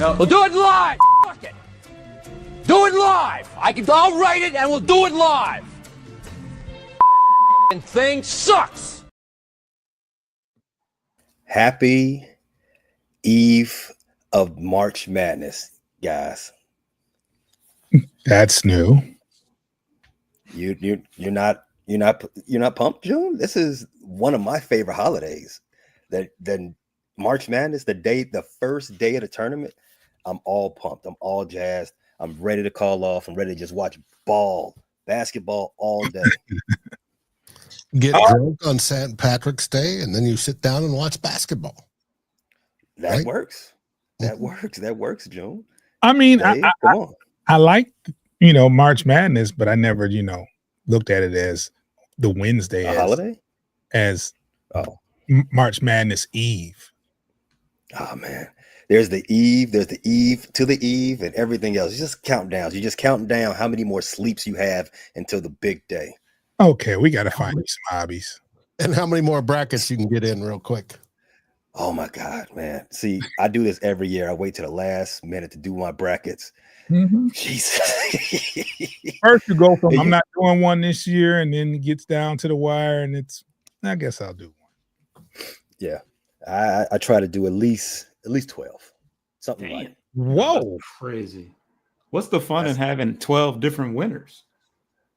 No. We'll do it live. Fuck it. Do it live. I'll write it and we'll do it live. And thing sucks. Happy Eve of March Madness, guys. That's new. You're not pumped, June? This is one of my favorite holidays. The March Madness, the first day of the tournament. I'm all pumped. I'm all jazzed. I'm ready to call off. I'm ready to just watch basketball all day. Get drunk on St. Patrick's Day, and then you sit down and watch basketball. That right? works. That works. That works, June. I mean, Dave, come on. I like, March Madness, but I never, looked at it as the Wednesday holiday, as March Madness Eve. Oh man, there's the eve to the eve, and everything else. You just count down. You just count down how many more sleeps you have until the big day. Okay, we got to find you some hobbies. And how many more brackets you can get in real quick. Oh my God, man. See, I do this every year. I wait to the last minute to do my brackets. Mm-hmm. Jesus. First you go from I'm not doing one this year, and then it gets down to the wire, and I guess I'll do one. Yeah. I try to do at least 12. Something like. Whoa. That's crazy. What's the fun in having 12 different winners?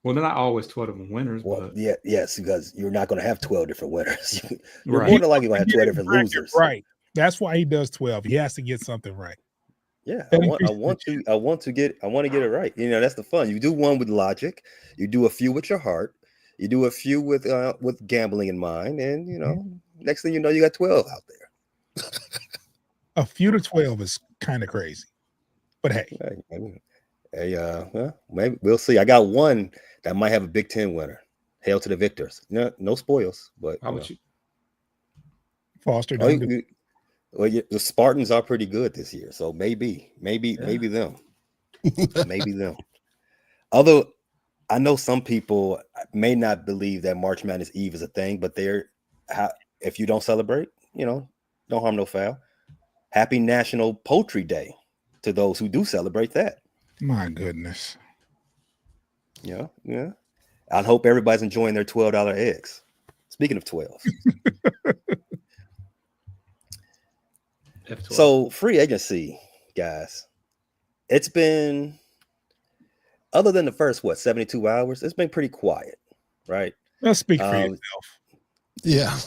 Well, they're not always 12 different winners. Well, but... yes, because you're not going to have 12 different winners. You're right. more than likely going to have 12 different losers. Right. That's why he does 12. He has to get something right. Yeah, I want to get it right. That's the fun. You do one with logic, you do a few with your heart, you do a few with gambling in mind, and next thing you know, you got 12 out there. A few to 12 is kind of crazy, but hey, maybe we'll see. I got one that might have a Big Ten winner. Hail to the victors. No spoils, but how would you? Foster. Well, the Spartans are pretty good this year, so maybe them, maybe them. Although I know some people may not believe that March Madness Eve is a thing, but if you don't celebrate, don't harm, no foul. Happy National Poultry Day to those who do celebrate that. My goodness. Yeah. I hope everybody's enjoying their $12 eggs. Speaking of 12. F12. So free agency, guys. It's been, other than the first 72 hours, it's been pretty quiet, right? Let's speak for yourself. Yeah.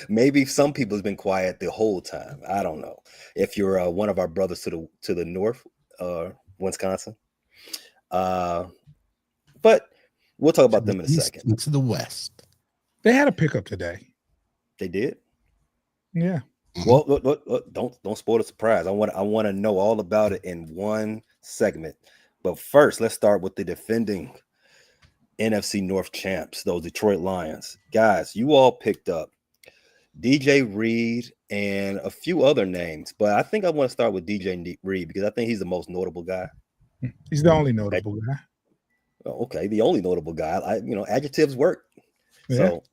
Maybe some people have been quiet the whole time. I don't know. If you're one of our brothers to the north, Wisconsin, but we'll talk about them in a second. To the west, they had a pickup today. They did. Yeah. Well, look, don't spoil the surprise. I want to know all about it in one segment. But first, let's start with the defending NFC North champs, those Detroit Lions. Guys, you all picked up DJ Reed and a few other names, but I think I want to start with DJ Reed because I think he's the most notable guy. He's the only notable guy. Okay, the only notable guy. Adjectives work. Yeah. So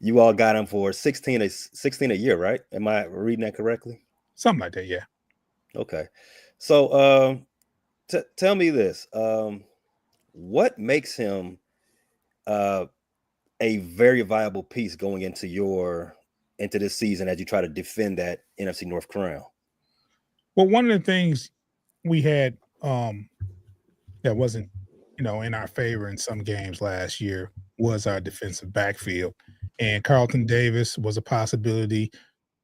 you all got him for 16 a year, right? Am I reading that correctly? Something like that, yeah. Okay. So tell me this. What makes him a very viable piece going into this season as you try to defend that NFC North crown? Well, one of the things we had that wasn't, in our favor in some games last year was our defensive backfield. And Carlton Davis was a possibility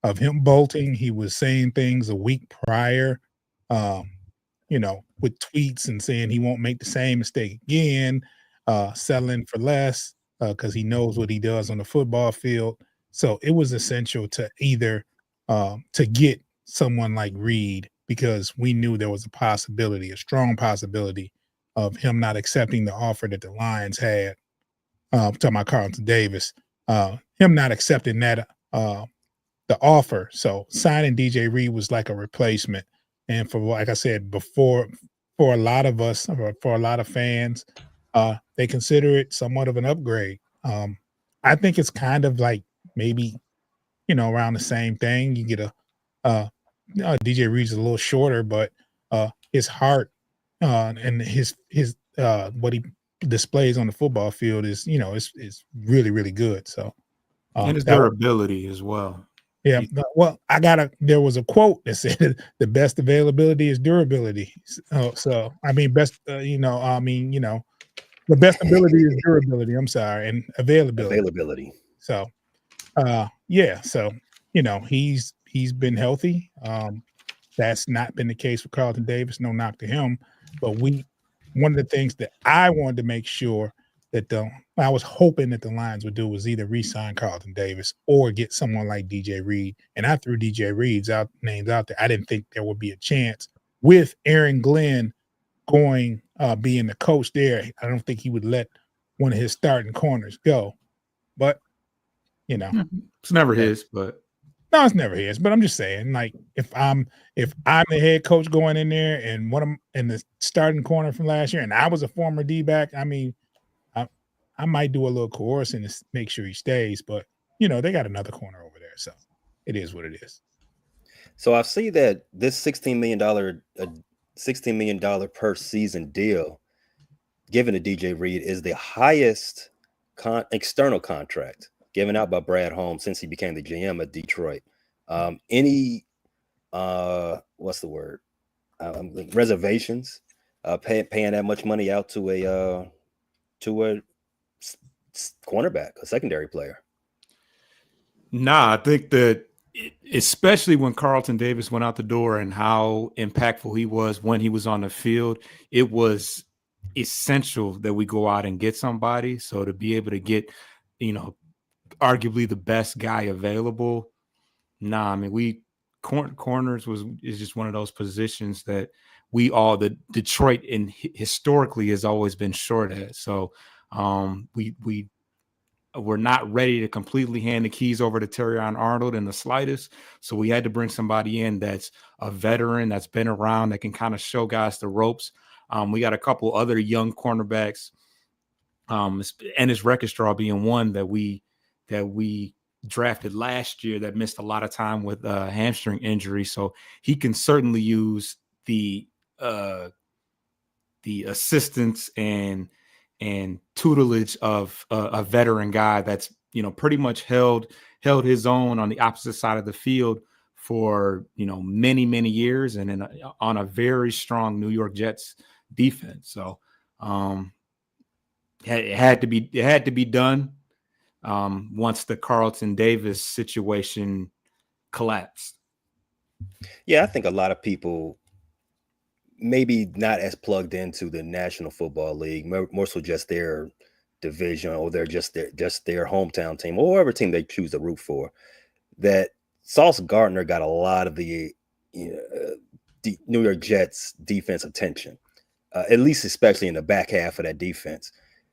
of him bolting. He was saying things a week prior, with tweets and saying he won't make the same mistake again, settling for less because he knows what he does on the football field. So it was essential to either to get someone like Reed because we knew there was a strong possibility of him not accepting the offer that the Lions had. Talking about Carlton Davis, him not accepting that the offer. So signing DJ Reed was like a replacement. And like I said before, for a lot of us, or for a lot of fans, they consider it somewhat of an upgrade. I think it's kind of like maybe, around the same thing. You get DJ Reed's a little shorter, but his heart and his what he displays on the football field is is really, really good. So and his that was, durability as well. yeah. Well, there was a quote that said the best availability is durability. So I mean, the best ability is durability. I'm sorry, and availability. So yeah, so he's been healthy. That's not been the case for Carlton Davis. No knock to him, but one of the things that I wanted to make sure that I was hoping that the Lions would do was either re-sign Carlton Davis or get someone like DJ Reed. And I threw DJ Reed's names out there. I didn't think there would be a chance with Aaron Glenn going being the coach there. I don't think he would let one of his starting corners go. But it's never his. But no, it's never his. But I'm just saying, like, if I'm the head coach going in there and one of them in the starting corner from last year, and I was a former D-back, I mean, I might do a little coercing to make sure he stays. But they got another corner over there, so it is what it is. So I see that this $16 million per season deal given to DJ Reed is the highest external contract given out by Brad Holmes since he became the GM at Detroit. What's the word? Reservations, paying that much money out to a cornerback, a secondary player? Nah, I think that especially when Carlton Davis went out the door and how impactful he was when he was on the field, it was essential that we go out and get somebody. So to be able to get, arguably the best guy available. Nah, I mean, corners is just one of those positions that the Detroit historically has always been short at. So we're not ready to completely hand the keys over to Terrion Arnold in the slightest. So we had to bring somebody in that's a veteran, that's been around, that can kind of show guys the ropes. We got a couple other young cornerbacks, Ennis Registraw being one that we drafted last year that missed a lot of time with hamstring injury. So he can certainly use the assistance and tutelage of a veteran guy that's pretty much held his own on the opposite side of the field for many years, and on a very strong New York Jets defense. So it had to be done once the Carlton Davis situation collapsed. Yeah, I think a lot of people maybe not as plugged into the National Football League, more so just their division or their hometown team or whatever team they choose to root for, that Sauce Gardner got a lot of the New York Jets defense attention, at least especially in the back half of that defense.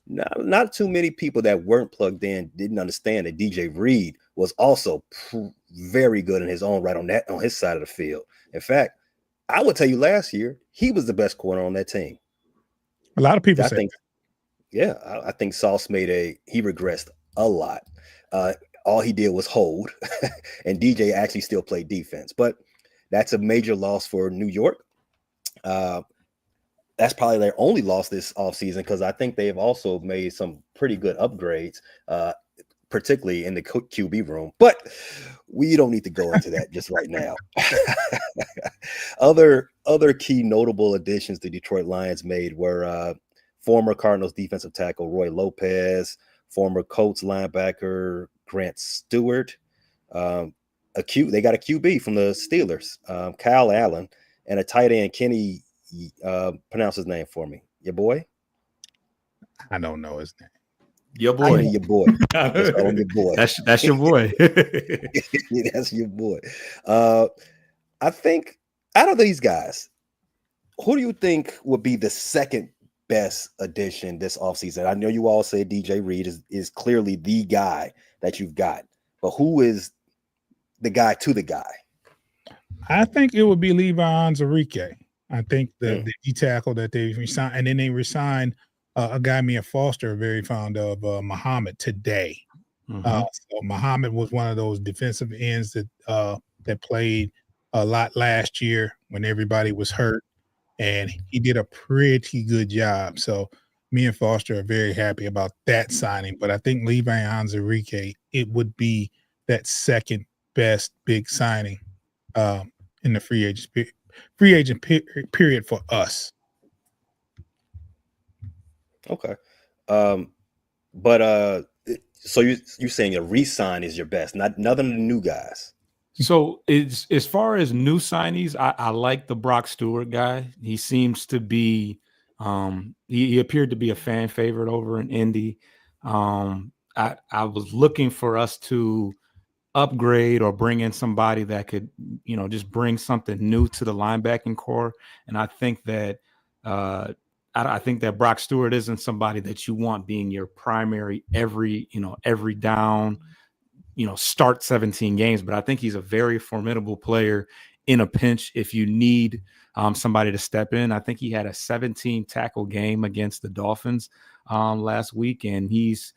Not too many people that weren't plugged in didn't understand that DJ Reed was also very good in his own right on his side of the field. In fact, I would tell you last year, he was the best corner on that team. A lot of people say that. Yeah, I think Sauce he regressed a lot. All he did was hold, and DJ actually still played defense. But that's a major loss for New York. That's probably their only loss this offseason, because I think they've also made some pretty good upgrades, particularly in the QB room. But we don't need to go into that just right now. Other key notable additions the Detroit Lions made were former Cardinals defensive tackle Roy Lopez, former Colts linebacker Grant Stewart, they got a QB from the Steelers, Kyle Allen, and a tight end, Kenny. Pronounce his name for me. Your boy? I don't know his name. Your boy. Your boy. Let's call him your boy. That's your boy. That's your boy. I think out of these guys, who do you think would be the second best addition this offseason? I know you all say DJ Reed is clearly the guy that you've got, but who is the guy to the guy? I think it would be Levi Onwuzurike. I think the tackle that they resigned, and then they resigned a guy Mia Foster, very fond of, Muhammad today. So Muhammad was one of those defensive ends that played a lot last year when everybody was hurt, and he did a pretty good job. So me and Foster are very happy about that signing. But I think Levi Onwuzurike, it would be that second best big signing in the free agent period for us. Okay. But so you saying a re-sign is your best, not none of the new guys. So as far as new signees, I like the Brock Stewart guy. He seems to be he appeared to be a fan favorite over in Indy. I was looking for us to upgrade or bring in somebody that could, just bring something new to the linebacking core. And I think that I think that Brock Stewart isn't somebody that you want being your primary every down, start 17 games, but I think he's a very formidable player in a pinch if you need somebody to step in. I think he had a 17 tackle game against the Dolphins last week, and he's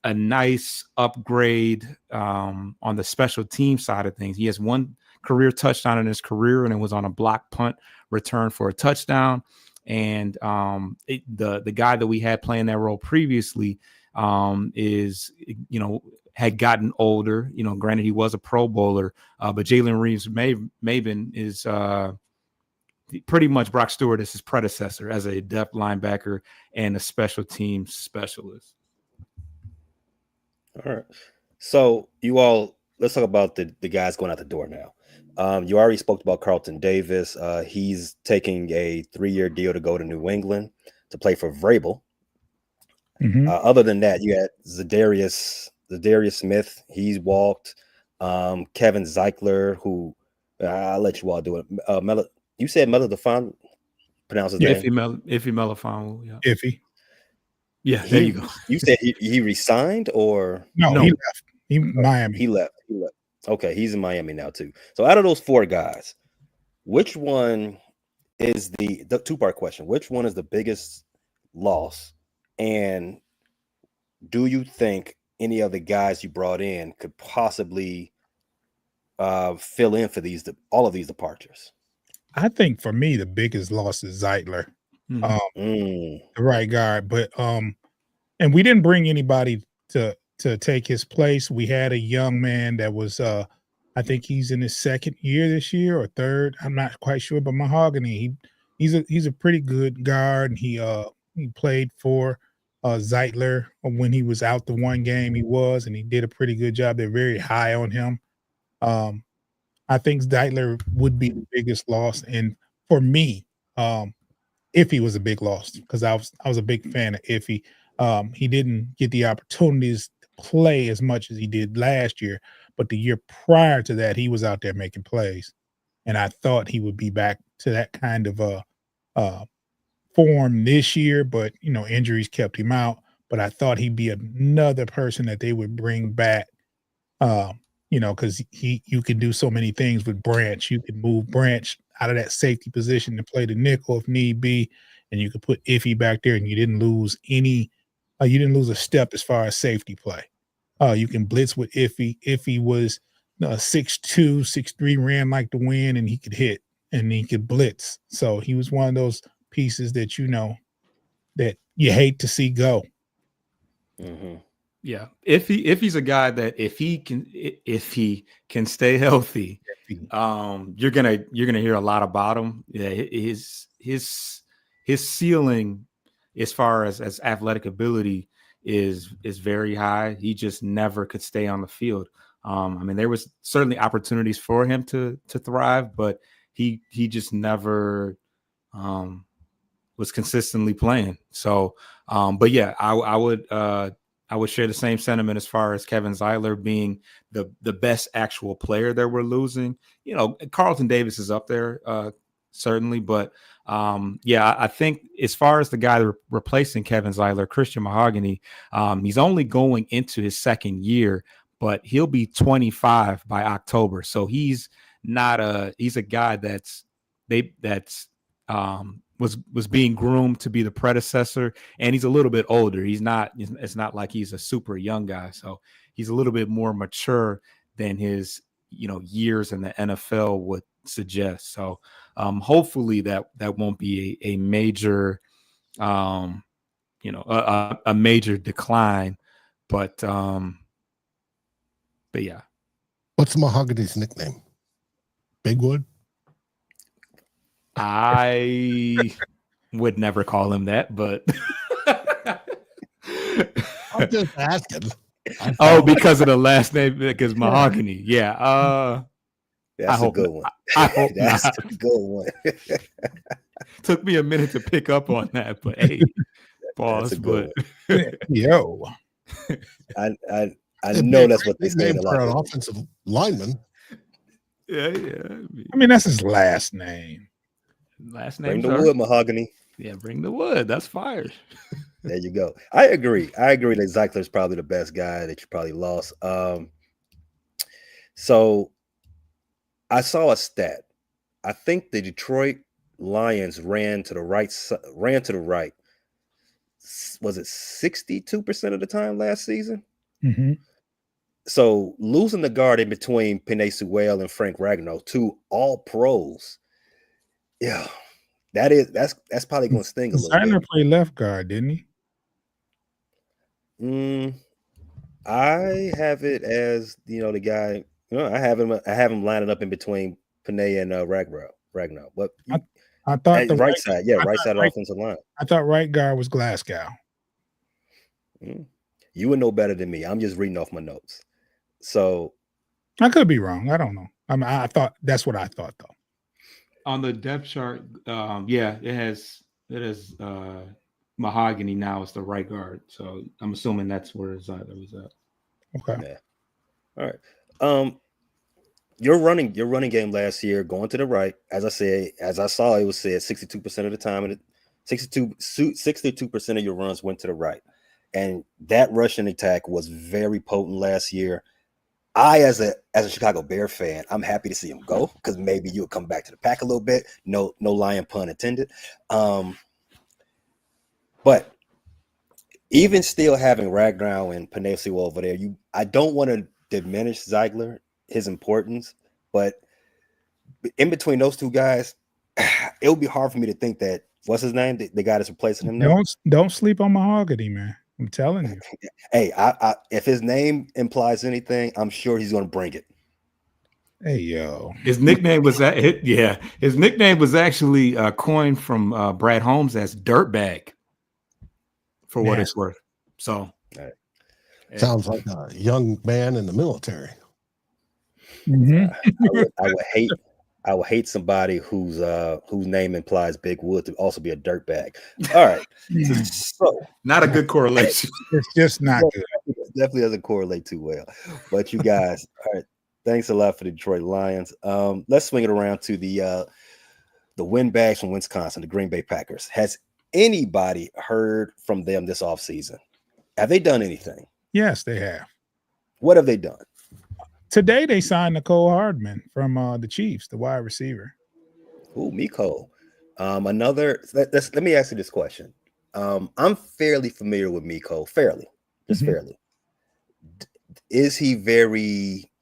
a nice upgrade on the special team side of things. He has one career touchdown in his career, and it was on a block punt return for a touchdown. And the guy that we had playing that role previously is, had gotten older. Granted, he was a Pro Bowler, but Jalen Reeves-Maybin is pretty much Brock Stewart is his predecessor as a depth linebacker and a special teams specialist. All right. So let's talk about the guys going out the door now. You already spoke about Carlton Davis. He's taking a 3-year deal to go to New England to play for Vrabel. Other than that, you had Zadarius Smith. He's walked. Kevin Zeichler, who I'll let you all do it. You said Meladefon pronounces Iffy Melifonwu. Yeah. Iffy. Yeah, there you go. You said he resigned or no? He left. Miami. He left. Okay, he's in Miami now too. So out of those 4 guys, which one is the 2-part question? Which one is the biggest loss? And do you think any of the guys you brought in could possibly fill in for all of these departures? I think for me the biggest loss is Zeitler, the right guard. But and we didn't bring anybody to take his place. We had a young man that was I think he's in his 2nd year this year or 3rd. I'm not quite sure, but Mahogany, he's a pretty good guard, and he played for Zeitler when he was out the one game and he did a pretty good job. They're very high on him. I think Zeitler would be the biggest loss, and for me, Iffy was a big loss because I was a big fan of Iffy. He didn't get the opportunities to play as much as he did last year, but the year prior to that, he was out there making plays, and I thought he would be back to that kind of form this year, but injuries kept him out. But I thought he'd be another person that they would bring back, because you can do so many things with Branch. You can move Branch out of that safety position to play the nickel if need be, and you could put Iffy back there, and you didn't lose a step as far as safety play. You can blitz with Iffy. Iffy was 6'2", 6'3", ran like the wind, and he could hit, and he could blitz. So he was one of those pieces that that you hate to see go. Mm-hmm. Yeah, if he's a guy that if he can stay healthy, you're gonna hear a lot about him. Yeah, his ceiling as far as athletic ability is very high. He just never could stay on the field. There was certainly opportunities for him to thrive, but he just never was consistently playing. So, but yeah, I would share the same sentiment as far as Kevin Zeitler being the best actual player that we're losing. Carlton Davis is up there, certainly, but I think as far as the guy replacing Kevin Zeitler, Christian Mahogany, he's only going into his 2nd year, but he'll be 25 by October. So he's a guy that's was being groomed to be the predecessor, and he's a little bit older. He's not. It's not like he's a super young guy. So he's a little bit more mature than his years in the NFL would suggest. So hopefully that won't be a major a major decline. But yeah. What's Mahogany's nickname? Bigwood? I would never call him that, but I'm just asking. Because of the last name, because Mahogany. Yeah. That's a good one. I hope That's not. a good one. Took me a minute to pick up on that, but hey, pause. That's a good Yo, I know that's what they say. Name for an offensive lineman. Yeah. I mean, that's his last name. Last name. Bring the wood, Mahogany. Yeah, bring the wood. That's fire. There you go. I agree that Zeitler's probably the best guy that you probably lost. So I saw a stat. I think the Detroit Lions ran to the right. Was it 62% of the time last season? Mm-hmm. So losing the guard in between Penei Sewell and Frank Ragnow, two all pros. Yeah, that's probably going to sting a little Designer bit. played left guard, didn't he? I have it as the guy. I have him lining up in between Penei and Ragnow. But I thought the right side, right side of offensive line. I thought right guard was Glasgow. You would know better than me. I'm just reading off my notes. So I could be wrong. I don't know. I thought that's what I thought though. On the depth chart, it has Mahogany now as the right guard. So I'm assuming that's where Zeitler was at. Okay. Yeah. All right. Your running game last year going to the right, as I saw, it was said 62% of the time, and 62% of your runs went to the right, and that rushing attack was very potent last year. As a Chicago Bear fan, I'm happy to see him go because maybe you'll come back to the pack a little bit. No lion pun intended. But even still having Ragnow and Penei Sewell over there, I don't want to diminish Zeitler, his importance, but in between those two guys, it would be hard for me to think that what's his name, the guy that's replacing him now. Don't sleep on Mahogany, man. I'm telling you. Hey, I if his name implies anything, I'm sure he's going to bring it. Hey, yo. His nickname was His nickname was actually coined from Brad Holmes as Dirtbag. For what it's worth. So, sounds like a young man in the military. Mm-hmm. I would hate somebody whose name implies Big Wood to also be a dirtbag. All right, so not a good correlation. It's just not good. Definitely doesn't correlate too well. But you guys, all right. Thanks a lot for the Detroit Lions. Let's swing it around to the windbags from Wisconsin, the Green Bay Packers. Has anybody heard from them this offseason? Have they done anything? Yes, they have. What have they done? Today they signed Nicole Hardman from the Chiefs, the wide receiver. Ooh, Miko. Let me ask you this question. I'm fairly familiar with Miko. Fairly. Is he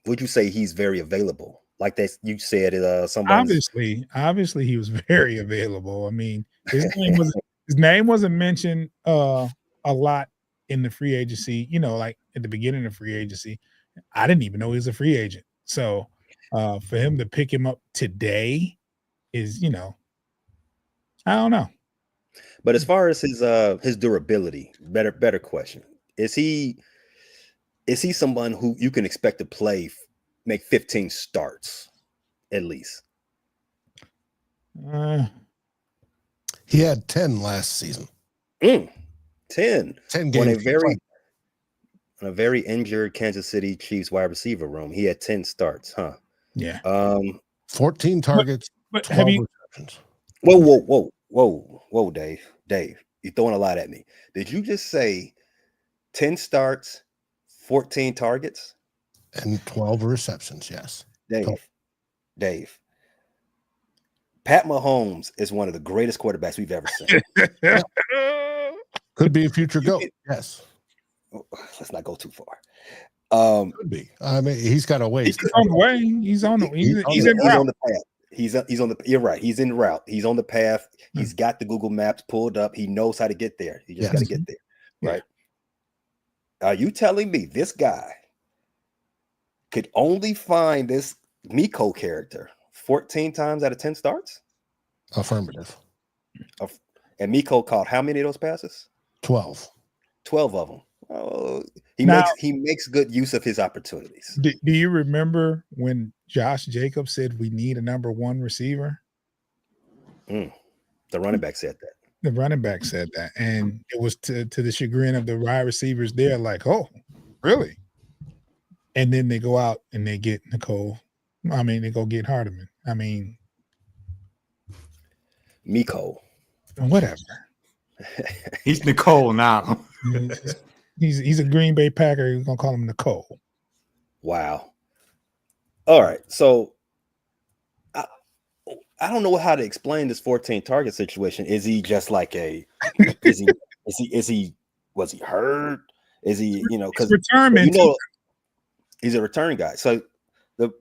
would you say he's very available? Like that you said, obviously he was very available. I mean, his name wasn't mentioned a lot in the free agency, like at the beginning of free agency. I didn't even know he was a free agent. So for him to pick him up today is, I don't know. But as far as his durability, better question. Is he someone who you can expect to make 15 starts at least? He had 10 last season. 10 games. On a very injured Kansas City Chiefs wide receiver room. He had 10 starts, huh? Yeah. 14 targets, but 12 receptions. Whoa, Dave, you're throwing a lot at me. Did you just say 10 starts, 14 targets? And 12 receptions, yes. Dave. Pat Mahomes is one of the greatest quarterbacks we've ever seen. Could be a future GOAT. Yes. Let's not go too far. Could be. I mean, he's got a ways. He's on the way. He's on the. He's in he's route. on the path. He's on the. You're right. He's in route. He's on the path. He's got the Google Maps pulled up. He knows how to get there. He just got to get there. Right. Are you telling me this guy could only find this Miko character 14 times out of 10 starts? Affirmative. And Miko caught how many of those passes? 12. 12 of them. Oh, he makes good use of his opportunities. Do you remember when Josh Jacobs said we need a number one receiver? The running back said that. The running back said that, and it was to the chagrin of the wide receivers. They're like, "Oh, really?" And then they go out and they get Nicole. I mean, they go get Hardeman. I mean, Miko. Whatever. He's Nicole now. He's a Green Bay Packer. You're gonna call him Nicole. Wow. All right. So I don't know how to explain this 14 target situation. Is he just like was he hurt? Is he, because he's a return guy. So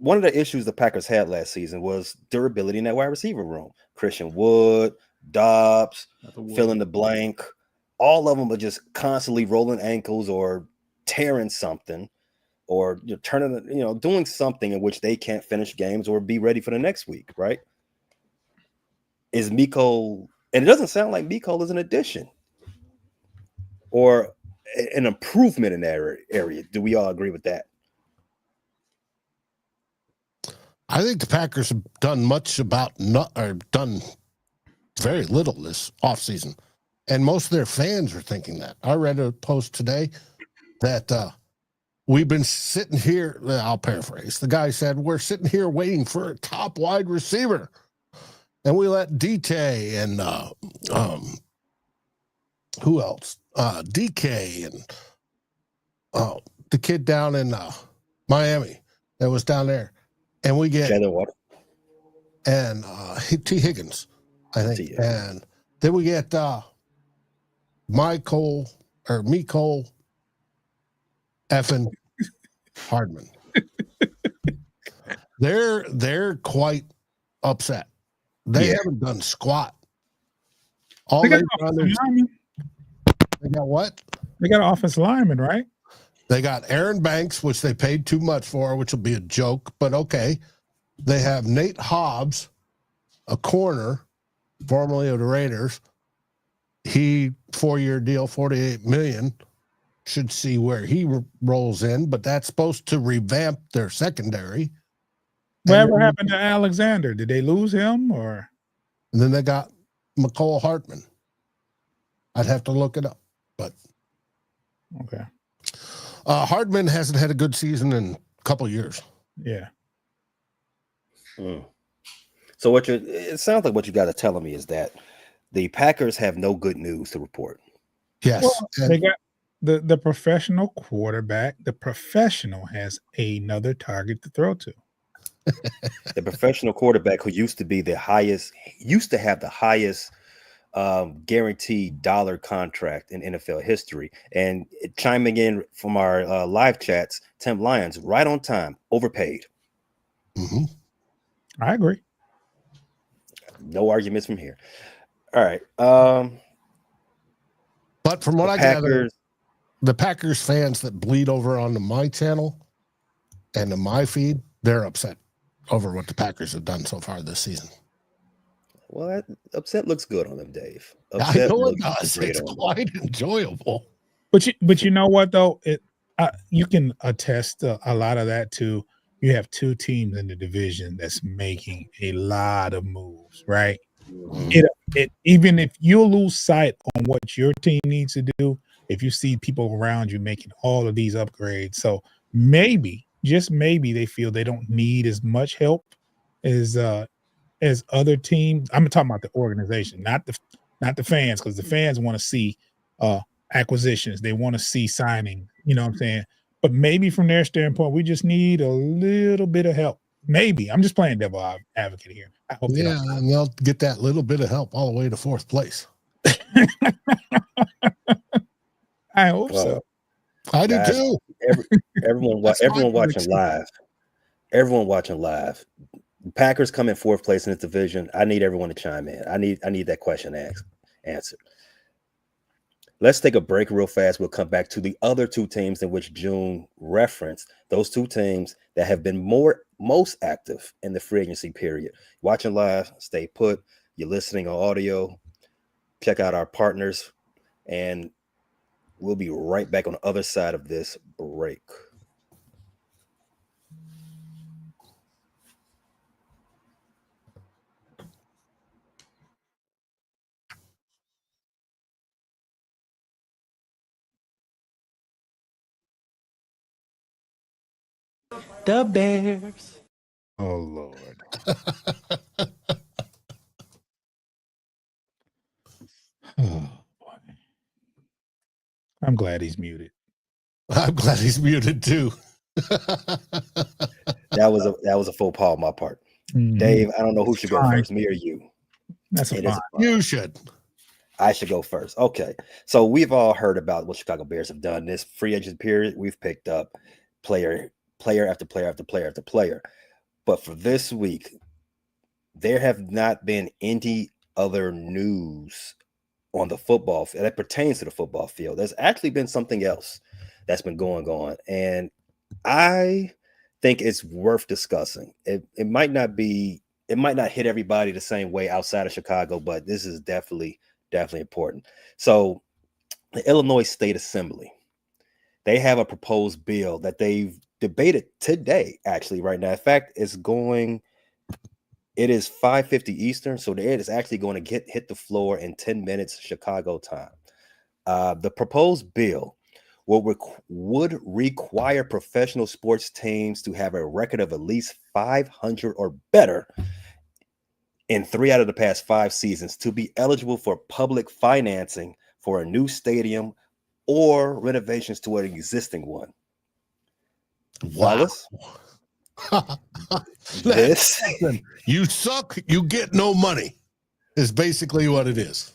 one of the issues the Packers had last season was durability in that wide receiver room. Christian Wood, Dobbs, fill in the blank. All of them are just constantly rolling ankles or tearing something, or doing something in which they can't finish games or be ready for the next week, right? Is Miko, and it doesn't sound like Miko is an addition or an improvement in that area. Do we all agree with that? I think the Packers have done done very little this offseason. And most of their fans are thinking that. I read a post today that we've been sitting here. I'll paraphrase. The guy said, we're sitting here waiting for a top wide receiver. And we let DK and who else? DK and the kid down in Miami that was down there. And we get and T. Higgins, I think. And then we get Miko effing Hardman. They're quite upset. They haven't done squat. They got what? They got an offensive lineman, right? They got Aaron Banks, which they paid too much for, which will be a joke, but okay. They have Nate Hobbs, a corner, formerly of the Raiders. He 4-year deal, $48 million. Should see where he rolls in, but that's supposed to revamp their secondary. Whatever happened to Alexander? Did they lose him, or? And then they got McCole Hartman. I'd have to look it up, but okay. Hardman hasn't had a good season in a couple of years. Yeah. So it sounds like what you guys are telling me is that the Packers have no good news to report. Yes. Well, they got the professional quarterback. The professional has another target to throw to. The professional quarterback who used to have the highest guaranteed dollar contract in NFL history. And chiming in from our live chats, Tim Lyons, right on time, overpaid. Mm-hmm. I agree. No arguments from here. All right. But from what I gather, the Packers fans that bleed over onto my channel and to my feed, they're upset over what the Packers have done so far this season. Well, upset looks good on them, Dave. Upset I know it does. It's quite enjoyable. But you know what though? You can attest to a lot of that too. You have two teams in the division that's making a lot of moves, right? Mm-hmm. It even if you lose sight on what your team needs to do, if you see people around you making all of these upgrades, so maybe, just maybe, they feel they don't need as much help as other teams. I'm talking about the organization, not the fans, because the fans want to see acquisitions. They want to see signing. You know what I'm saying? But maybe from their standpoint, we just need a little bit of help. Maybe. I'm just playing devil advocate here. I hope they Yeah, don't. and they'll get that little bit of help all the way to 4th place. I hope Well, so. I do guys, too. everyone That's my watching prediction. live. Everyone watching live. Packers come in 4th place in this division. I need everyone to chime in. I need that question answered. Let's take a break real fast. We'll come back to the other 2 teams in which June referenced. Those 2 teams that have been most active in the free agency period. Watching live, stay put. You're listening on audio. Check out our partners, and we'll be right back on the other side of this break. The Bears. Oh Lord. Oh boy. I'm glad he's muted. I'm glad he's muted too. That was a faux pas on my part. Mhm. Dave, I don't know who It's should go fine. first, me or you. That's a It is fine. a fine. You should. I should go first. Okay. So we've all heard about what Chicago Bears have done this free agent period. We've picked up player after player after player after player. But for this week, there have not been any other news on the football field that pertains to the football field. There's actually been something else that's been going on. And I think it's worth discussing. It might not hit everybody the same way outside of Chicago, but this is definitely important. So the Illinois State Assembly, they have a proposed bill that they've debated today, actually, right now. In fact, it is 5:50 Eastern, so it is actually going to hit the floor in 10 minutes Chicago time. The proposed bill would require professional sports teams to have a record of at least 500 or better in 3 out of the past 5 seasons to be eligible for public financing for a new stadium or renovations to an existing one. Wow. Fellas, this You suck, you get no money is basically what it is.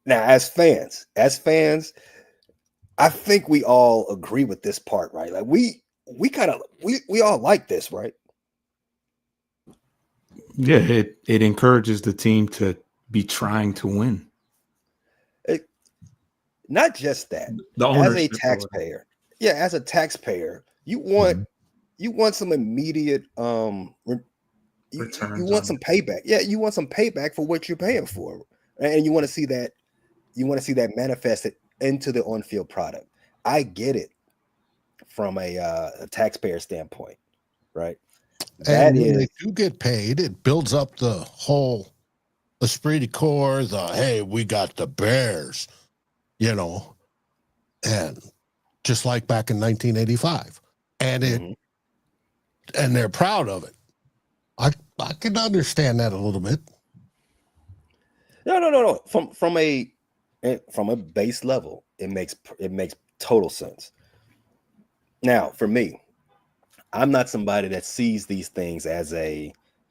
now as fans, I think we all agree with this part, right? Like we all like this, right? Yeah, it encourages the team to be trying to win. Not just that. The As ownership a taxpayer, you want some immediate returns. You want some payback. Yeah, you want some payback for what you're paying for, and you want to see that manifested into the on-field product. I get it from a taxpayer standpoint, right? And when they do get paid, it builds up the whole esprit de corps, hey, we got the Bears, and just like back in 1985. And and they're proud of it. I can understand that a little bit. No. From a base level, it makes total sense. Now, for me, I'm not somebody that sees these things as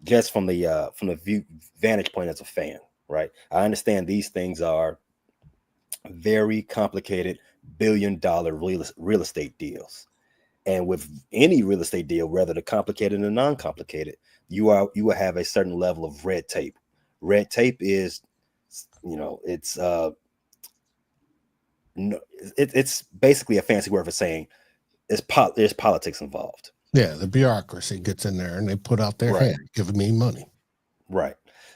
just from the vantage point as a fan, right? I understand these things are very complicated billion-dollar real estate deals, and with any real estate deal, whether the complicated or non-complicated, you will have a certain level of red tape. Red tape is, it's basically a fancy word for saying there's politics involved. Yeah, the bureaucracy gets in there and they put out their hand, giving me money. Right.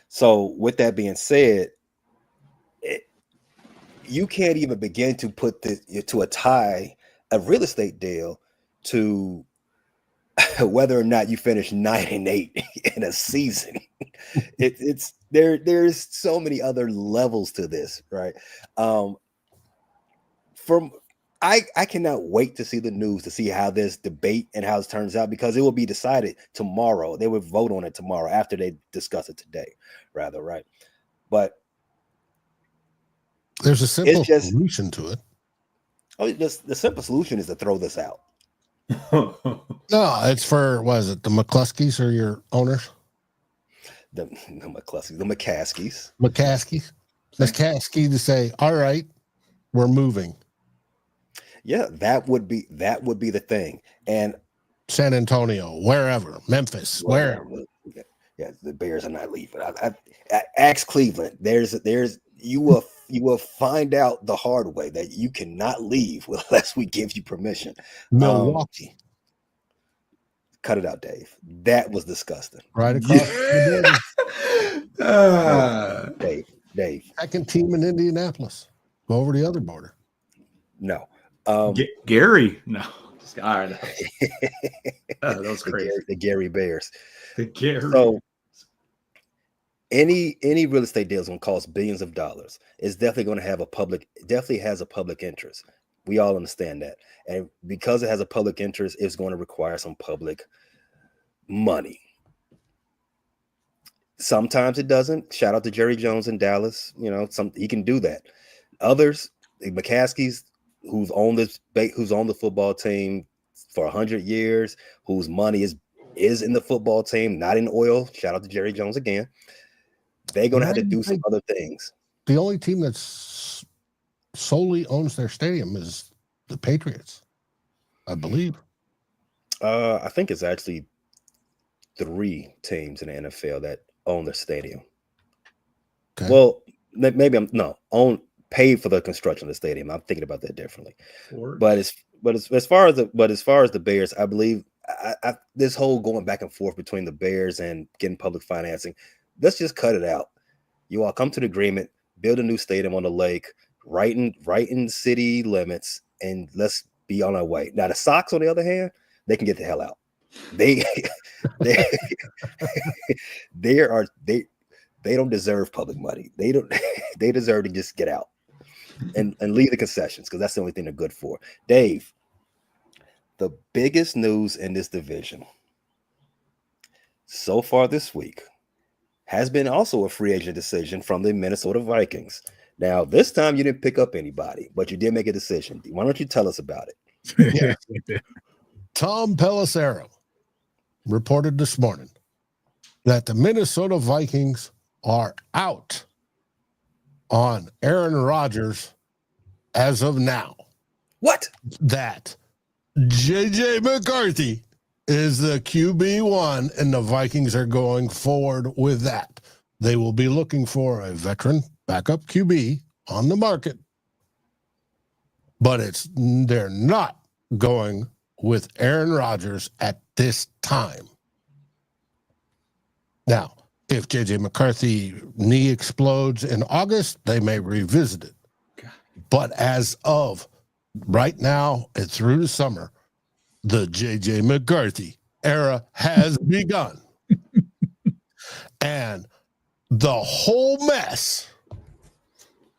So with that being said, you can't even begin to put to tie a real estate deal to whether or not you finish 9-8 in a season. There's so many other levels to this, right? I cannot wait to see the news, to see how this debate and how it turns out, because it will be decided tomorrow. They will vote on it tomorrow after they discuss it today, rather, right? But there's a simple solution to it. The simple solution is to throw this out. No, it's for, what is it, the McCluskeys are your owners? The McCaskies. McCaskies. McCaskey to say, all right, we're moving. Yeah, that would be the thing. And San Antonio, wherever, Memphis, wherever. Yeah, the Bears are not leaving. I ask Cleveland. You will find out the hard way that you cannot leave unless we give you permission. Milwaukee. Cut it out, Dave. That was disgusting. Right across the border. Dave. Second team in Indianapolis. Go over the other border. No. Gary. No. All right. That was crazy. The Gary Bears. The Gary. So any real estate deal is going to cost billions of dollars. It's definitely going to have definitely has a public interest. We all understand that. And because it has a public interest, it's going to require some public money. Sometimes it doesn't. Shout out to Jerry Jones in Dallas. He can do that. Others, the McCaskies, who's on the football team for 100 years, whose money is in the football team, not in oil. Shout out to Jerry Jones again. They're going to have to do some other things. The only team that's solely owns their stadium is the Patriots, I believe. I think it's actually 3 teams in the NFL that own their stadium. Okay. Well, maybe pay for the construction of the stadium. I'm thinking about that differently. But as far as the Bears, I believe this whole going back and forth between the Bears and getting public financing, let's just cut it out. You all come to an agreement, build a new stadium on the lake, right in city limits, and let's be on our way. Now the Sox, on the other hand, they can get the hell out. They don't deserve public money. They deserve to just get out and leave the concessions, because that's the only thing they're good for. Dave, the biggest news in this division so far this week has been also a free agent decision from the Minnesota Vikings. Now, this time you didn't pick up anybody, but you did make a decision. Why don't you tell us about it? Yeah. Tom Pelissero reported this morning that the Minnesota Vikings are out on Aaron Rodgers as of now. What? That J.J. McCarthy is the QB1, and the Vikings are going forward with that. They will be looking for a veteran backup QB on the market, but they're not going with Aaron Rodgers at this time. Now, if J.J. McCarthy knee explodes in August, they may revisit it. But as of right now and through the summer, the J.J. McCarthy era has begun. And the whole mess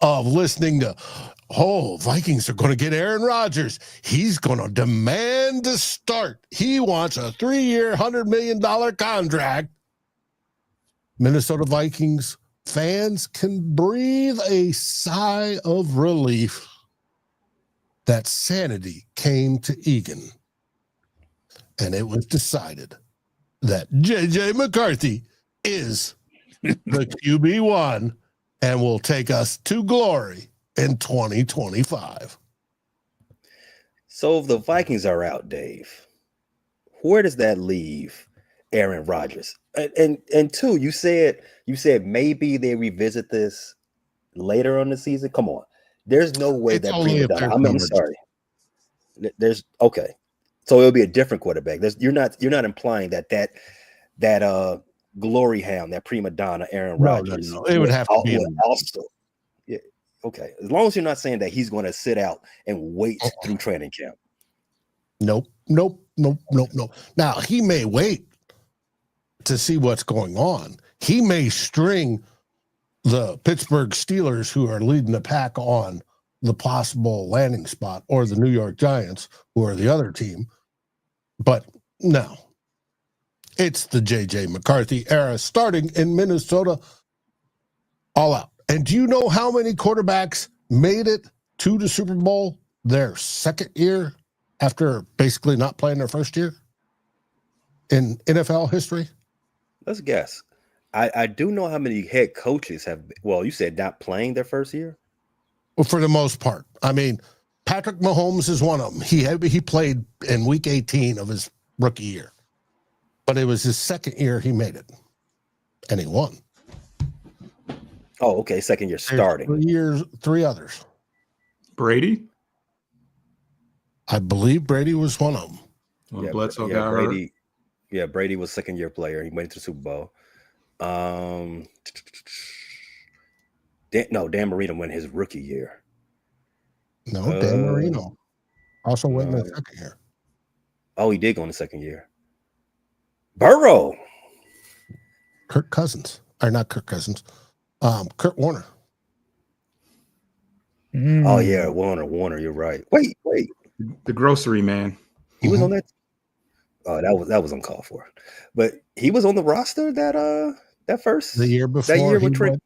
of listening to, Vikings are going to get Aaron Rodgers. He's going to demand to start. He wants a 3-year, $100 million contract. Minnesota Vikings fans can breathe a sigh of relief that sanity came to Egan. And it was decided that J.J. McCarthy is the QB1 and will take us to glory in 2025. So if the Vikings are out, Dave, where does that leave Aaron Rodgers? And two, you said maybe they revisit this later on the season. Come on, there's no way it's that prima donna. I'm sorry. There's okay, so it'll be a different quarterback. You're not implying that glory hound, that prima donna, Aaron Rodgers. No. It would have to be also. Yeah, okay. As long as you're not saying that he's going to sit out and wait through training camp. Nope. Now he may wait to see what's going on. He may string the Pittsburgh Steelers, who are leading the pack on the possible landing spot, or the New York Giants, who are the other team. But no, it's the J.J. McCarthy era starting in Minnesota, all out. And do you know how many quarterbacks made it to the Super Bowl their second year after basically not playing their first year in NFL history? Let's guess. I do know how many head coaches have. Well, you said not playing their first year. Well, for the most part. I mean, Patrick Mahomes is one of them. He played in week 18 of his rookie year, but it was his second year he made it, and he won. Oh, okay. Second year starting. 3 years, 3 others. Brady? I believe Brady was one of them. When Bledsoe got Brady. hurt. Yeah, Brady was second year player. He went to the Super Bowl. Dan Marino went his rookie year. No, Dan Marino also went in the second year. Oh, he did go in the second year. Burrow. Kirk Cousins. Or not Kirk Cousins. Kurt Warner. Oh, yeah, Warner. You're right. Wait. The grocery man. He was on that. Oh, that was uncalled for. But he was on the roster that The year before. that year with Trick.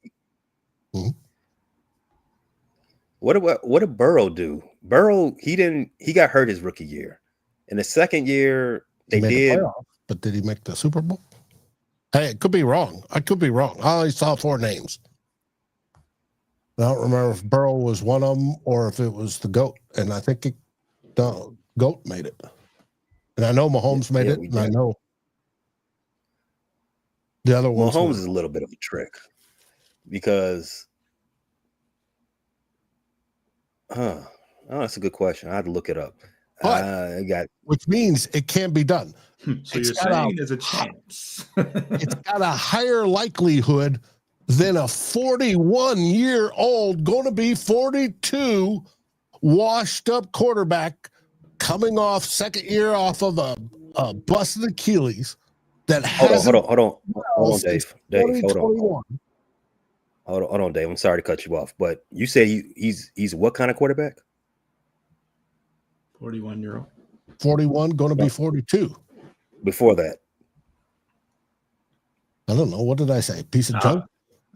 What did Burrow do? Burrow, he got hurt his rookie year. In the second year, they did. But did he make the Super Bowl? Hey, it could be wrong. I could be wrong. I only saw 4 names. I don't remember if Burrow was one of them or if it was the GOAT. And I think the GOAT made it. And I know Mahomes made it. And I know the other one. Mahomes is a little bit of a trick because, oh, that's a good question. I had to look it up. Which means it can be done. So you're saying there's a chance. It's got a higher likelihood than a 41-year-old, going to be 42, washed-up quarterback coming off second year off of a busted Achilles that has. Hold on, Dave. Hold on, Dave. I'm sorry to cut you off, but you say he's what kind of quarterback? 41-year-old. 41, going to be 42. Before that, I don't know. What did I say? Piece of junk?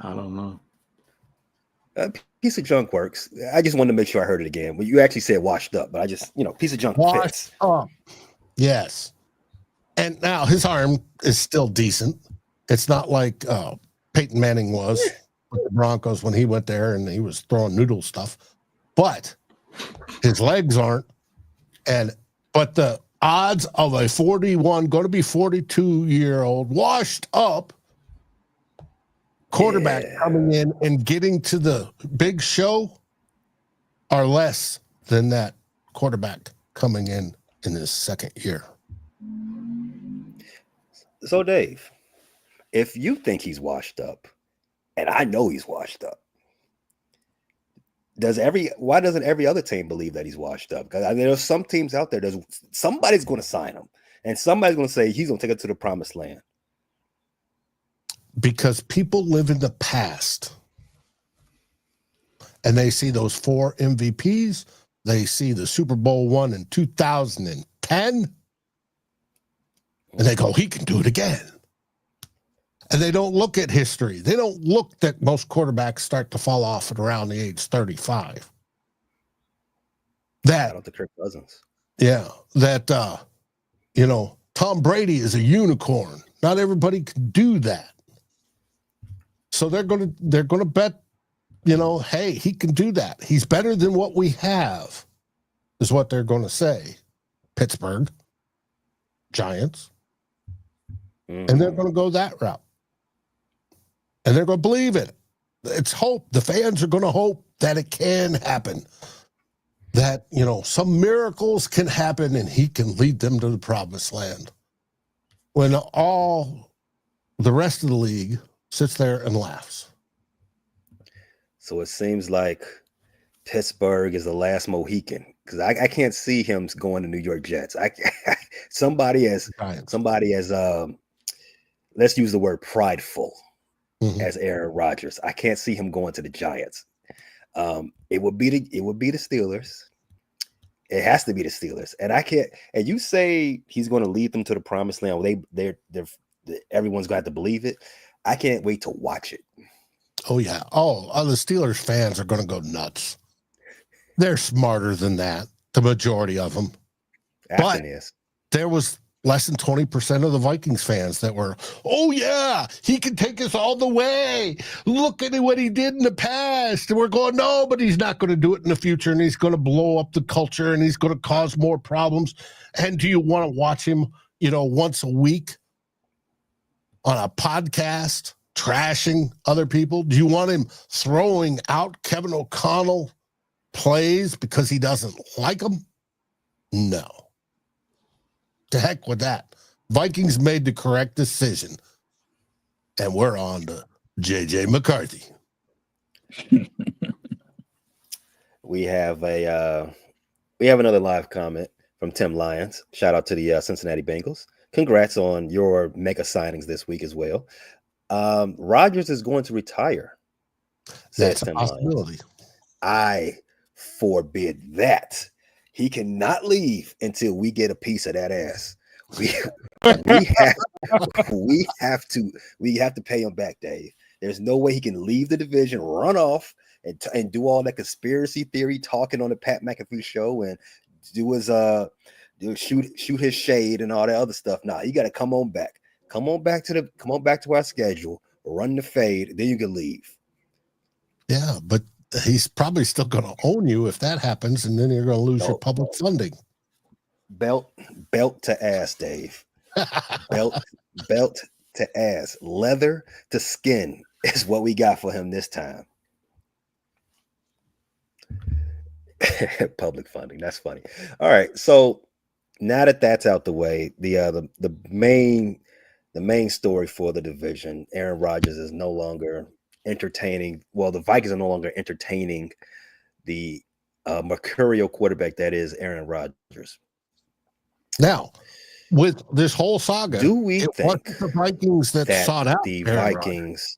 I don't know. Piece of junk works. I just wanted to make sure I heard it again. Well, you actually said washed up, but I just, piece of junk fits. Up. Yes. And now his arm is still decent. It's not like Peyton Manning was with the Broncos when he went there and he was throwing noodle stuff. But his legs aren't. But the odds of a 41, going to be 42-year-old, washed up quarterback coming in and getting to the big show are less than that quarterback coming in his second year. So, Dave, if you think he's washed up, and I know he's washed up, why doesn't every other team believe that he's washed up? Because there's some teams out there, somebody's going to sign him, and somebody's going to say he's going to take it to the promised land. Because people live in the past, and they see those 4 MVPs. They see the Super Bowl one in 2010, and they go, he can do it again. And they don't look at history. They don't look that most quarterbacks start to fall off at around the age 35. I don't think Kirk Cousins. Yeah, Tom Brady is a unicorn. Not everybody can do that. So they're going to bet, hey, he can do that. He's better than what we have, is what they're going to say. Pittsburgh, Giants, and they're going to go that route. And they're going to believe it. It's hope. The fans are going to hope that it can happen. That, some miracles can happen and he can lead them to the promised land. When all the rest of the league sits there and laughs. So it seems like Pittsburgh is the last Mohican because I can't see him going to New York Jets. Somebody as let's use the word prideful as Aaron Rodgers. I can't see him going to the Giants. It would be the Steelers. It has to be the Steelers, and I can't. And you say he's going to lead them to the promised land. Everyone's going to have to believe it. I can't wait to watch it. Oh yeah. The Steelers fans are going to go nuts. They're smarter than that. The majority of them. Afton is. There was less than 20% of the Vikings fans that were, oh, yeah, he can take us all the way. Look at what he did in the past. And we're going, no, but he's not going to do it in the future, and he's going to blow up the culture, and he's going to cause more problems. And do you want to watch him, once a week on a podcast trashing other people? Do you want him throwing out Kevin O'Connell plays because he doesn't like them? No. To heck with that. Vikings made the correct decision. And we're on to JJ McCarthy. We have another live comment from Tim Lyons. Shout out to the Cincinnati Bengals. Congrats on your mega signings this week as well. Rodgers is going to retire. That's a possibility. I forbid that. He cannot leave until we get a piece of that ass. We have to pay him back, Dave. There's no way he can leave the division, run off, and do all that conspiracy theory talking on the Pat McAfee show and do his shoot his shade and all that other stuff. Nah, you got to come on back. Come on back to our schedule. Run the fade, then you can leave. Yeah, but he's probably still going to own you if that happens, and then you're going to lose your public funding. Belt to ass, Dave. belt to ass. Leather to skin is what we got for him this time. Public funding. That's funny. All right. So now that that's out the way, the main story for the division, Aaron Rodgers is no longer entertaining. Well, the Vikings are no longer entertaining the mercurial quarterback that is Aaron Rodgers. Now, with this whole saga, do we think the Vikings that sought out the Aaron Vikings?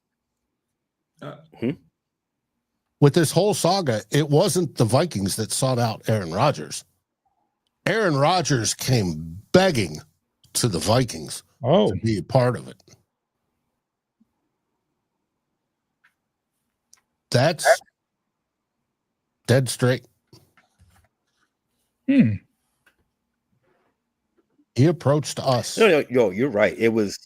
With this whole saga, it wasn't the Vikings that sought out Aaron Rodgers. Aaron Rodgers came begging to the Vikings to be a part of it. That's dead straight. He approached us. No, you're right. It was,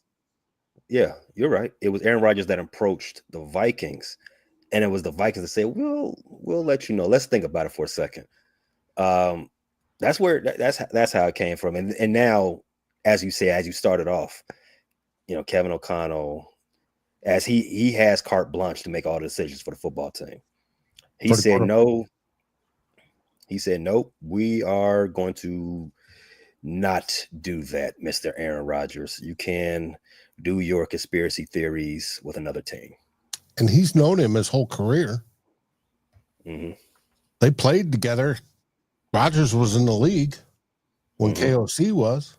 you're right. It was Aaron Rodgers that approached the Vikings, and it was the Vikings that said, "We'll let you know. Let's think about it for a second." That's how it came from, and now, as you say, as you started off, Kevin O'Connell, as he has carte blanche to make all the decisions for the football team. He said no. He said nope. We are going to not do that, Mr. Aaron Rodgers. You can do your conspiracy theories with another team. And he's known him his whole career. Mm-hmm. They played together. Rodgers was in the league when KOC was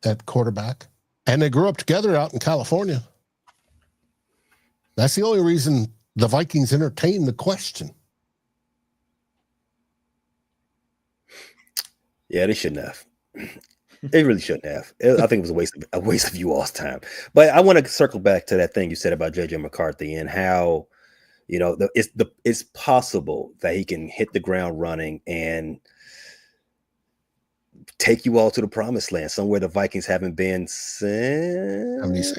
at quarterback. And they grew up together out in California. That's the only reason the Vikings entertained the question. Yeah, they shouldn't have. They really shouldn't have. I think it was a waste of you all's time. But I want to circle back to that thing you said about JJ McCarthy and how, it's possible that he can hit the ground running and take you all to the promised land, somewhere the Vikings haven't been since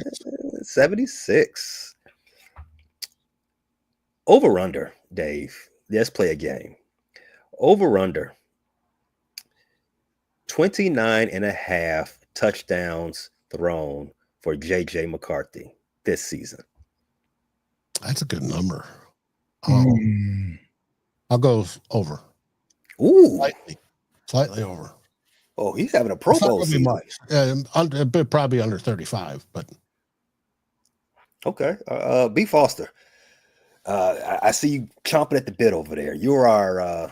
76. Over under, Dave. Let's play a game. Over under. 29.5 touchdowns thrown for JJ McCarthy this season. That's a good number. I'll go over. Ooh. Slightly over. Oh, he's having a Pro Bowl season. Probably under 35, but. Okay. B. Foster. I see you chomping at the bit over there. You're our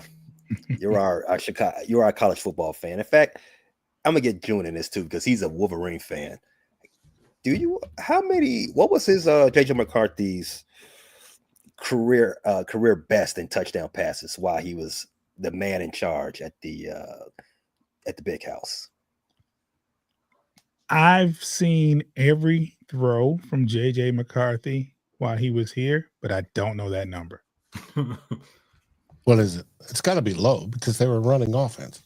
college football fan. In fact, I'm gonna get June in this too because he's a Wolverine fan. What was his JJ McCarthy's career best in touchdown passes while he was the man in charge at the big house? I've seen every throw from JJ McCarthy while he was here, but I don't know that number. What is it? It's got to be low because they were running offense.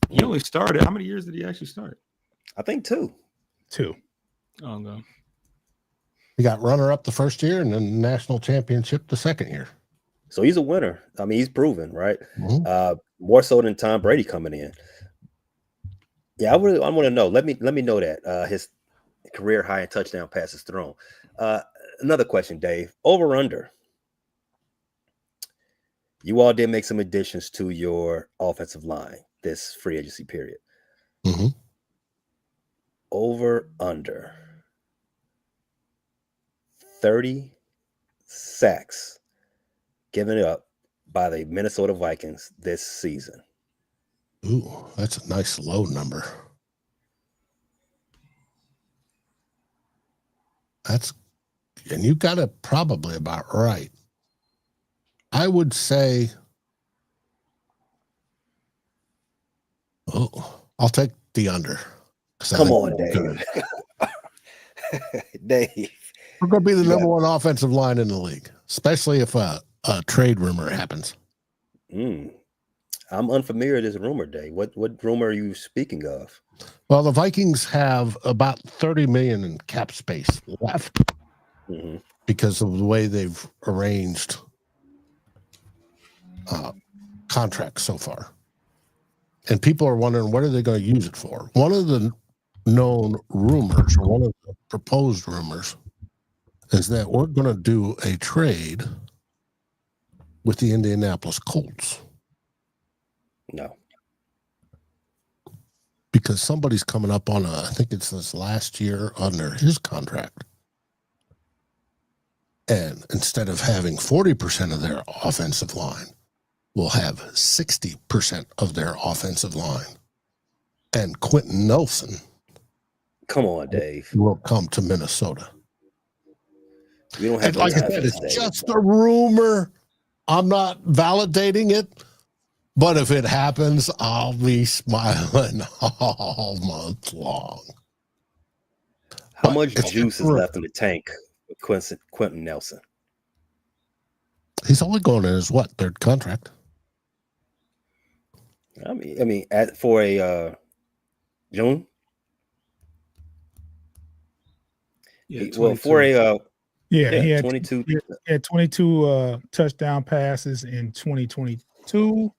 He only started. How many years did he actually start? I think 2. Oh no. He got runner-up the first year and then national championship the second year. So he's a winner. I mean, he's proven, right? Mm-hmm. More so than Tom Brady coming in. Yeah, I want to know. Let me know that his career high in touchdown passes thrown. Another question, Dave. Over under. You all did make some additions to your offensive line this free agency period. Mm-hmm. Over under 30 sacks given up by the Minnesota Vikings this season. Ooh, that's a nice low number. And you got it probably about right. I would say, I'll take the under. Come on, Dave. Dave. We're going to be the number one offensive line in the league, especially if a trade rumor happens. I'm unfamiliar with this rumor, Dave. What rumor are you speaking of? Well, the Vikings have about $30 million in cap space left because of the way they've arranged contracts so far. And people are wondering, what are they going to use it for? One of the known rumors, or one of the proposed rumors, is that we're going to do a trade with the Indianapolis Colts. No. Because somebody's coming up on I think it's this last year under his contract. And instead of having 40% of their offensive line, we'll have 60% of their offensive line. And Quentin Nelson. Come on, Dave. Will come to Minnesota. We don't have like I said, it's just a rumor. I'm not validating it. But if it happens, I'll be smiling all month long. How much juice is left in the tank with Quentin Nelson? He's only going in his third contract. I mean, for a June. Yeah, he had 22. He had 22 touchdown passes in 2022,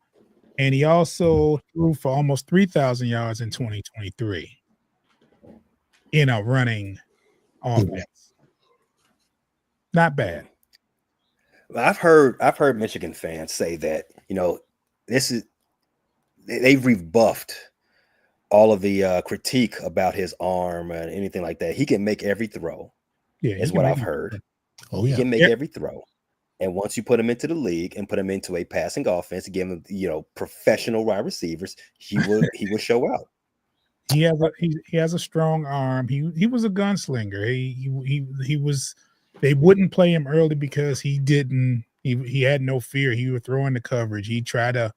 and he also threw for almost 3,000 yards in 2023 in a running offense. Not bad. I've heard Michigan fans say that, they've rebuffed all of the critique about his arm and anything like that. He can make every throw. Yeah, is what I've heard. Oh, yeah. He can make every throw. And once you put him into the league and put him into a passing offense, give him, professional wide receivers, he will show out. He has a strong arm. He was a gunslinger. He was. They wouldn't play him early because he had no fear. He was throwing the coverage. He tried to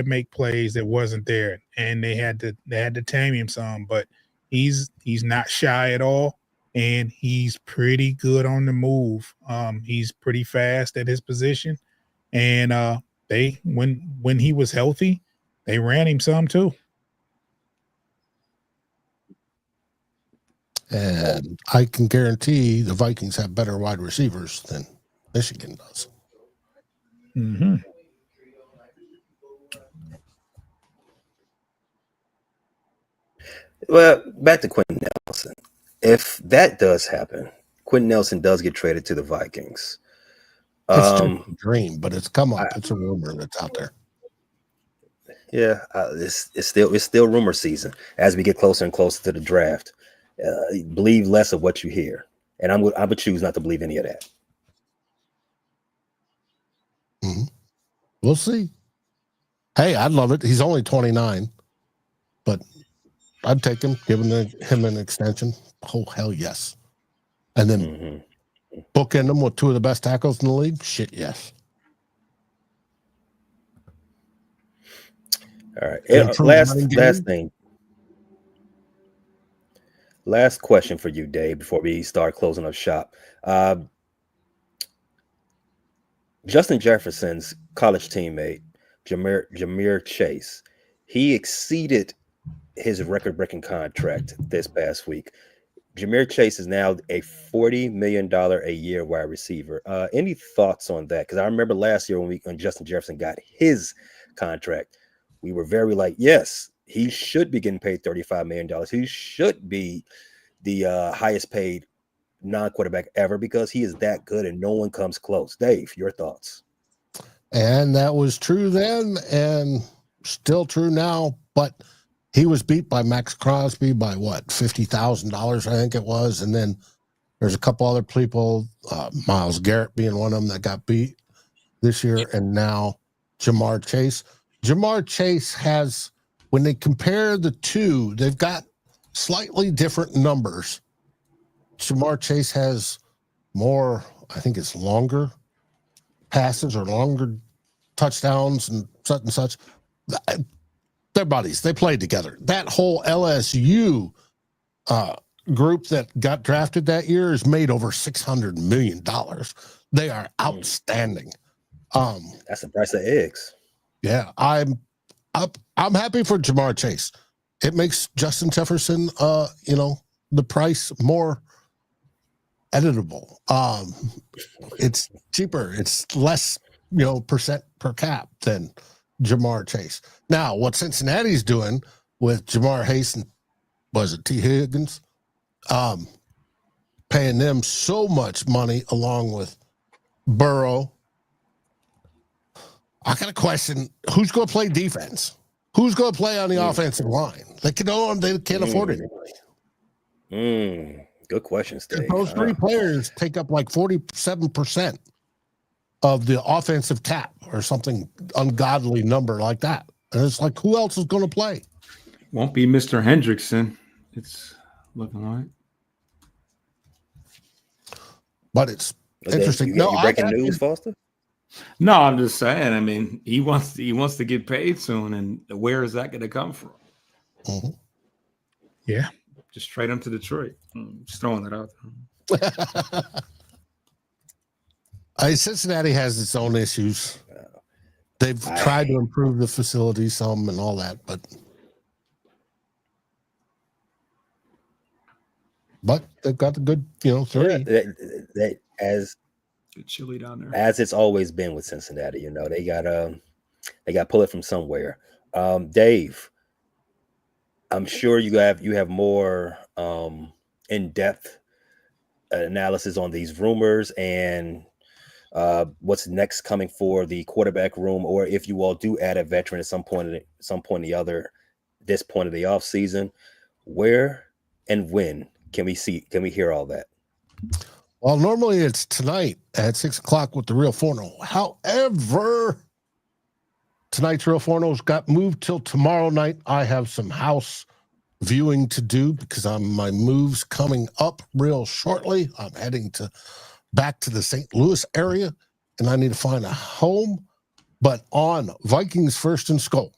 make plays that wasn't there, and they had to tame him some. But he's not shy at all, and he's pretty good on the move. He's pretty fast at his position, and when he was healthy, they ran him some too. And I can guarantee the Vikings have better wide receivers than Michigan does. Mm-hmm. Well, back to Quentin Nelson. If that does happen, Quentin Nelson does get traded to the Vikings. It's just a dream, but it's come up. It's a rumor that's out there. Yeah, it's still rumor season as we get closer and closer to the draft. Believe less of what you hear, and I would choose not to believe any of that. Mm-hmm. We'll see. Hey, I'd love it. He's only 29, but I'd take him, giving him an extension. Oh, hell yes. And then bookend him with two of the best tackles in the league. Shit, yes. All right. Last thing. Last question for you, Dave, before we start closing up shop. Justin Jefferson's college teammate, Jameer Chase, he exceeded his record-breaking contract this past week. Ja'Marr Chase is now a $40 million a year wide receiver. Any thoughts on that? Because I remember last year when Justin Jefferson got his contract, we were very like, yes, he should be getting paid $35 million. He should be the highest paid non-quarterback ever because he is that good and no one comes close. Dave, your thoughts? And that was true then and still true now, but he was beat by Max Crosby by what, $50,000, I think it was. And then there's a couple other people, Myles Garrett being one of them that got beat this year. And now Ja'Marr Chase. Ja'Marr Chase has, when they compare the two, they've got slightly different numbers. Ja'Marr Chase has more, I think it's longer passes or longer touchdowns and such. Their buddies, they played together. That whole LSU group that got drafted that year has made over $600 million. They are outstanding. That's the price of eggs. Yeah, I'm happy for Ja'Marr Chase. It makes Justin Jefferson, the price more editable. It's cheaper. It's less, percent per cap than Ja'Marr Chase. Now, what Cincinnati's doing with Ja'Marr Chase and was it T. Higgins, paying them so much money along with Burrow. I got a question: who's going to play defense? Who's going to play on the offensive line? They can't afford it. Good question, Steve. Those three players take up like 47% of the offensive cap or something ungodly number like that. And it's like, who else is going to play? Won't be Mr. Hendrickson. It's looking like. But it's interesting. You breaking news, Foster? No, I'm just saying. I mean, he wants to get paid soon, and where is that going to come from? Mm-hmm. Yeah, just trade him to Detroit. Just throwing that out there. Cincinnati has its own issues. They've tried to improve the facility some and all that, but they've got the good, three. As good chili down there, as it's always been with Cincinnati. They got to pull it from somewhere. Dave, I'm sure you have more in-depth analysis on these rumors and what's next coming for the quarterback room, or if you all do add a veteran at some point or the other, this point of the offseason, where and when can we hear all that? Well, normally it's tonight at 6:00 with the Real Forno. However, tonight's Real Forno's got moved till tomorrow night. I have some house viewing to do because my move's coming up real shortly. I'm heading back to the St. Louis area, and I need to find a home. But on Vikings First and Skull,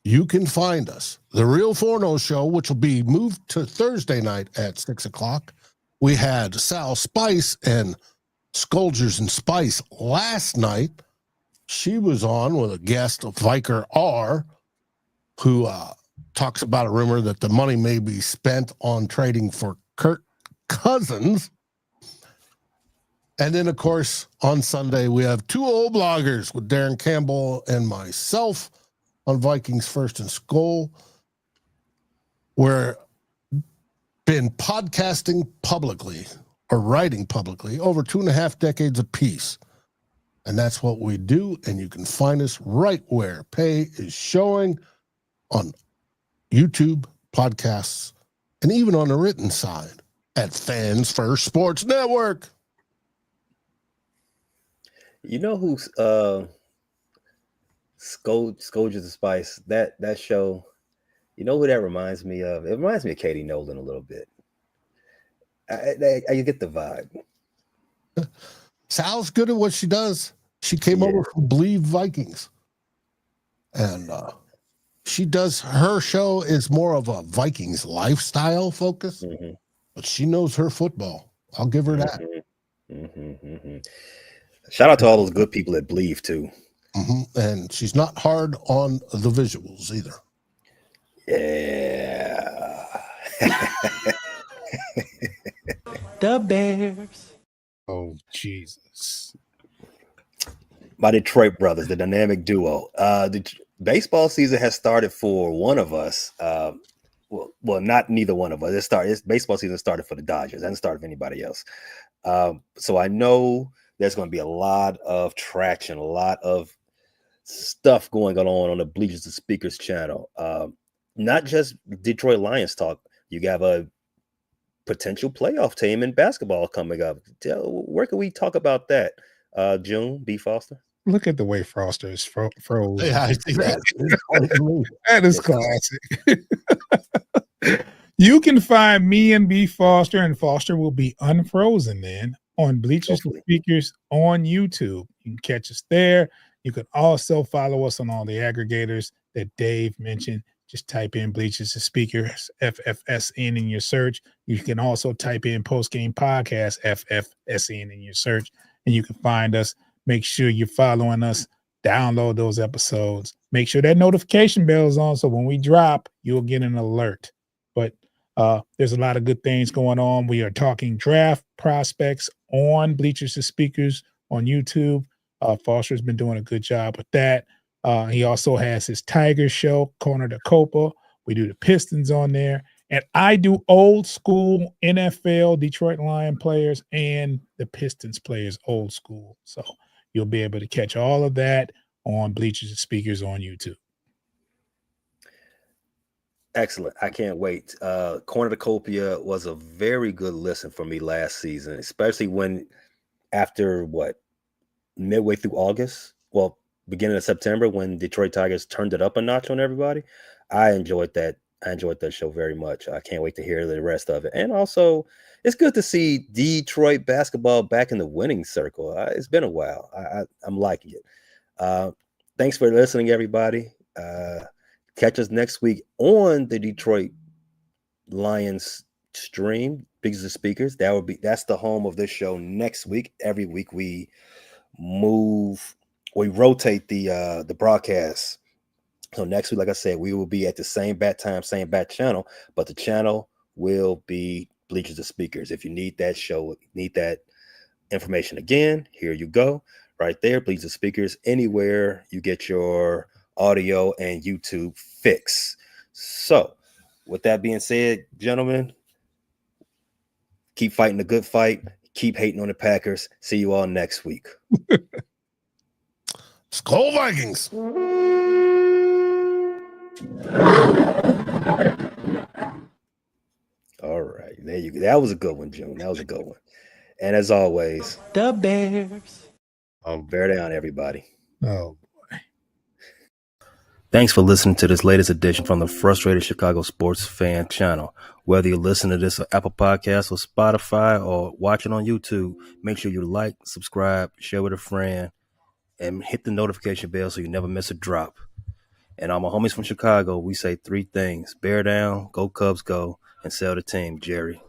you can find us, the Real Forno Show, which will be moved to Thursday night at 6:00. We had Sal Spice and Scoldgers and Spice last night. She was on with a guest, Viker R, who talks about a rumor that the money may be spent on trading for Kirk Cousins. And then, of course, on Sunday, we have two old bloggers with Darren Campbell and myself on Vikings First and Skull. We're been podcasting publicly or writing publicly over 2.5 decades apiece. And that's what we do. And you can find us right where pay is showing on YouTube, podcasts, and even on the written side at Fans First Sports Network. You know who's Scoldgers and Spice? That show, you know who that reminds me of? It reminds me of Katie Nolan a little bit. I get the vibe. Sal's good at what she does. She came over from Believe Vikings. And she does, her show is more of a Vikings lifestyle focus, but she knows her football. I'll give her that. Shout out to all those good people at Believe too. And she's not hard on the visuals either. Yeah. The Bears. Oh, Jesus. My Detroit brothers, the dynamic duo. The baseball season has started for one of us. Well, not neither one of us. Baseball season started for the Dodgers. It hasn't started for anybody else. So I know there's going to be a lot of traction, a lot of stuff going on the Bleachers and Speakers channel. Not just Detroit Lions talk. You have a potential playoff team in basketball coming up. Where can we talk about that? June B. Foster. Look at the way Foster is froze. Yeah, I see that. That is classic. You can find me and B. Foster, and Foster will be unfrozen then on Bleachers and Speakers on YouTube. You can catch us there. You can also follow us on all the aggregators that Dave mentioned. Just type in Bleachers and Speakers, FFSN in your search. You can also type in Postgame Podcast, FFSN in your search, and you can find us. Make sure you're following us. Download those episodes. Make sure that notification bell is on so when we drop, you'll get an alert. But there's a lot of good things going on. We are talking draft prospects on Bleachers and Speakers on YouTube. Foster's been doing a good job with that. He also has his Tiger show, Corner to Copa. We do the Pistons on there. And I do old school NFL Detroit Lion players and the Pistons players old school. So you'll be able to catch all of that on Bleachers and Speakers on YouTube. Excellent. I can't wait. Cornucopia was a very good listen for me last season, especially when after midway through August, beginning of September, when Detroit Tigers turned it up a notch on everybody. I enjoyed that. I enjoyed that show very much. I can't wait to hear the rest of it. And also, it's good to see Detroit basketball back in the winning circle. It's been a while. I'm liking it. Thanks for listening, everybody. Catch us next week on the Detroit Lions stream, Bigs and Speakers. That's the home of this show next week. Every week we rotate the broadcast. So next week, like I said, we will be at the same bat time, same bat channel, but the channel will be Bleachers and Speakers. If you need that show, need that information again, here you go. Right there, Bleachers and Speakers, anywhere you get your audio and YouTube fix. So with that being said, gentlemen, keep fighting the good fight. Keep hating on the Packers. See you all next week. Skol Vikings. All right. There you go. That was a good one, June. That was a good one. And as always, The Bears. Bear down, everybody. Oh, boy. Thanks for listening to this latest edition from the Frustrated Chicago Sports Fan channel. Whether you listen to this on Apple Podcasts or Spotify or watch it on YouTube, make sure you like, subscribe, share with a friend, and hit the notification bell so you never miss a drop. And all my homies from Chicago, we say three things: bear down, go Cubs go, and sell the team, Jerry.